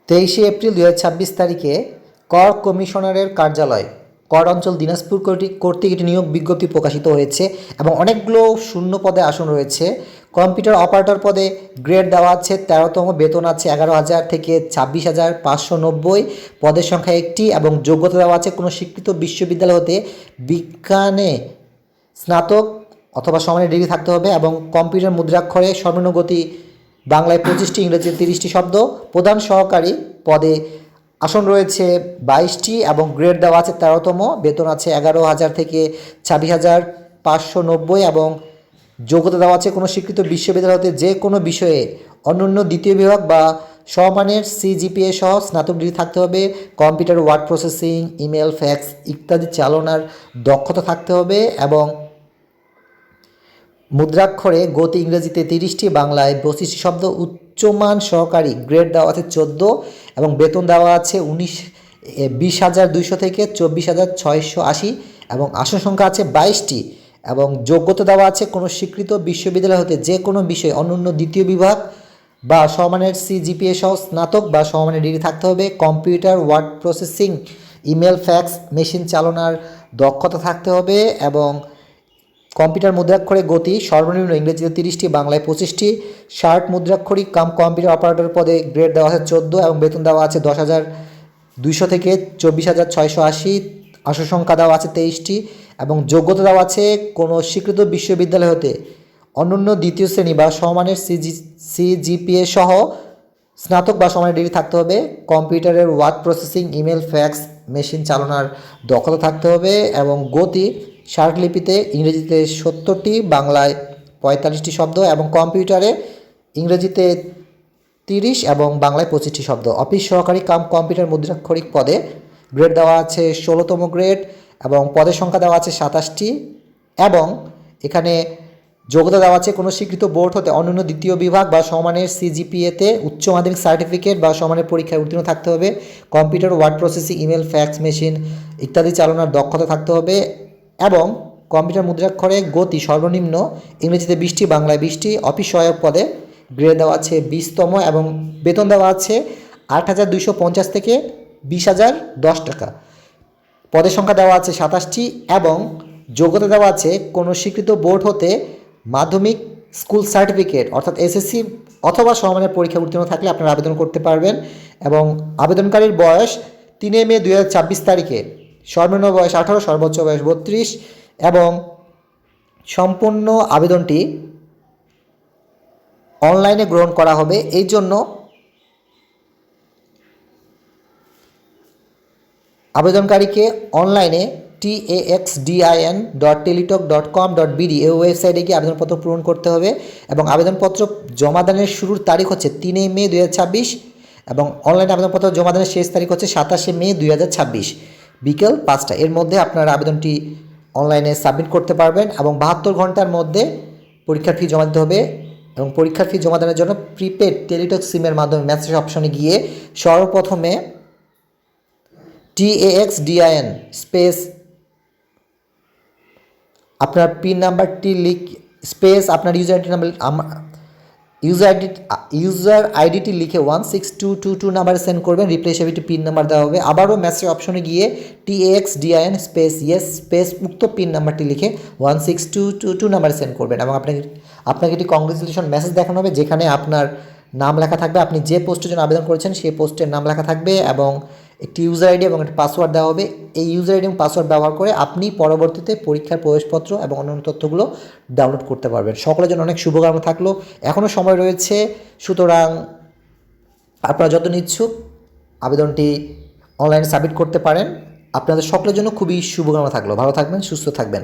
23 April 2026 তারিখে কর কমিশনারের কার্যালয় কর অঞ্চল দিনাজপুর কর্তৃক একটি নিয়োগ বিজ্ঞপ্তি প্রকাশিত হয়েছে এবং অনেকগুলো শূন্য পদে আসন রয়েছে। কম্পিউটার অপারেটর পদে গ্রেড দেওয়া আছে 13তম, বেতন আছে 11,000 থেকে 26,590, পদের সংখ্যা একটি এবং যোগ্যতা দেওয়া আছে কোনো স্বীকৃত বিশ্ববিদ্যালয় হতে বিজ্ঞানে স্নাতক অথবা সমানের ডিগ্রি থাকতে হবে এবং কম্পিউটার মুদ্রাক্ষরে সর্বনিম্ন গতি বাংলায় 25টি, ইংরেজিতে 30টি শব্দ। প্রধান সহকারী পদে আসন রয়েছে 22টি এবং গ্রেড দেওয়া আছে 13তম, বেতন আছে 11,000 থেকে 26,590 এবং যোগ্যতা দেওয়া আছে কোনো স্বীকৃত বিশ্ববিদ্যালয় হতে যে কোনো বিষয়ে অনন্য দ্বিতীয় বিভাগ বা সমমানের CGPA সহ স্নাতক ডিগ্রি থাকতে হবে। Computer, word processing, email, fax ইত্যাদি চালনার দক্ষতা থাকতে হবে এবং মুদ্রাক্ষরে গতি ইংরেজিতে 30টি, বাংলায় 25টি শব্দ। উচ্চমান সহকারী গ্রেড দেওয়া আছে 14 এবং বেতন দেওয়া আছে 20,200 থেকে 24,680 এবং আসন সংখ্যা আছে 22টি এবং যোগ্যতা দেওয়া আছে কোনো স্বীকৃত বিশ্ববিদ্যালয় হতে যে কোনো বিষয়ে অনন্য দ্বিতীয় বিভাগ বা সমমানের CGPA সহ স্নাতক বা সমমানের ডিগ্রি থাকতে হবে। Computer, word processing, email, fax machine চালনার দক্ষতা থাকতে হবে এবং কম্পিউটার মুদ্রাক্ষরে গতি সর্বনিম্ন ইংরেজিতে 30টি, বাংলায় 25টি। শার্ট মুদ্রাক্ষরিক কম্পিউটার অপারেটর পদে গ্রেড দেওয়া আছে 14 এবং বেতন দেওয়া আছে 10,200 থেকে 24,680, আসন সংখ্যা দেওয়া আছে 23টি এবং যোগ্যতা দেওয়া আছে কোনো স্বীকৃত বিশ্ববিদ্যালয় হতে অনন্য দ্বিতীয় শ্রেণী বা সমমানের CGPA সহ স্নাতক বা সমমানের ডিগ্রি থাকতে হবে। কম্পিউটারের word processing, email, fax machine চালানোর দক্ষতা থাকতে হবে এবং গতি স্মারকলিপিতে ইংরেজিতে 70টি, বাংলায় 45টি শব্দ এবং কম্পিউটারে ইংরেজিতে 30 এবং বাংলায় 25টি শব্দ। অফিস সহকারী কম্পিউটার মুদ্রাক্ষরিক পদে গ্রেড দেওয়া আছে 16তম গ্রেড এবং পদের সংখ্যা দেওয়া আছে 27টি এবং এখানে যোগ্যতা দেওয়া আছে কোনো স্বীকৃত বোর্ড হতে অনন্য দ্বিতীয় বিভাগ বা সমমানের CGPA-তে উচ্চ মাধ্যমিক সার্টিফিকেট বা সমমানের পরীক্ষায় উত্তীর্ণ থাকতে হবে। Computer, word processing, email, fax machine ইত্যাদি চালানোর দক্ষতা থাকতে হবে এবং কম্পিউটার মুদ্রাক্ষরে গতি সর্বনিম্ন ইংরেজিতে 20টি, বাংলায় 20টি। অফিস সহায়ক পদে গ্রেড দেওয়া আছে 20তম এবং বেতন দেওয়া আছে 8,250 থেকে 20,010 টাকা। পদের সংখ্যা দেওয়া আছে 27টি এবং যোগ্যতা দেওয়া আছে কোনো স্বীকৃত বোর্ড হতে মাধ্যমিক স্কুল সার্টিফিকেট অর্থাৎ SSC অথবা সমমানের পরীক্ষা উত্তীর্ণ থাকলে আপনারা আবেদন করতে পারবেন এবং আবেদনকারীর বয়স 3 মে 2026 তারিখে সর্বনিম্ন বয়স 18, সর্বোচ্চ বয়স 32 এবং সম্পূর্ণ আবেদনটি অনলাইনে গ্রহণ করা হবে। এই জন্য আবেদনকারীকে অনলাইনে taxdin.teletalk.com.bd এই ওয়েবসাইটে গিয়ে আবেদনপত্র পূরণ করতে হবে এবং আবেদনপত্র জমাদানের শুরুর তারিখ হচ্ছে 3 মে 2026 এবং অনলাইনে আবেদনপত্র জমাদানের শেষ তারিখ হচ্ছে 27 মে 2026 বিকেল 5টা। এর মধ্যে আপনারা আবেদনটি অনলাইনে সাবমিট করতে পারবেন এবং 72 ঘন্টার মধ্যে পরীক্ষার ফি জমা দিতে হবে এবং পরীক্ষার ফি জমা দেওয়ার জন্য প্রিপেড টেলিটক সিমের মাধ্যমে মেসেজ অপশনে গিয়ে সর্বপ্রথমে TAXDIN স্পেস আপনার পিন নাম্বারটি স্পেস আপনার ইউজার আইডিটি লিখে 16222 নাম্বারে সেন্ড করবেন। রিপ্লে হিসেবে একটি পিন নাম্বার দেওয়া হবে। আবারও মেসেজ অপশনে গিয়ে TAXDIN স্পেস ইয়েস স্পেস উক্ত পিন নাম্বারটি লিখে 16222 নাম্বারে সেন্ড করবেন এবং আপনাকে একটি কংগ্রেচুলেশন মেসেজ দেখানো হবে যেখানে আপনার নাম লেখা থাকবে, আপনি যে পোস্টের জন্য আবেদন করেছেন সেই পোস্টের নাম লেখা থাকবে এবং একটি ইউজার আইডি এবং একটি পাসওয়ার্ড দেওয়া হবে। এই ইউজার আইডি এবং পাসওয়ার্ড ব্যবহার করে আপনি পরবর্তীতে পরীক্ষার প্রবেশপত্র এবং অন্যান্য তথ্যগুলো ডাউনলোড করতে পারবেন। সকলের জন্য অনেক শুভকামনা থাকলো, এখনও সময় রয়েছে, সুতরাং আপনারা যত ইচ্ছুক আবেদনটি অনলাইনে সাবমিট করতে পারেন। আপনাদের সকলের জন্য খুবই শুভকামনা থাকলো। ভালো থাকবেন, সুস্থ থাকবেন।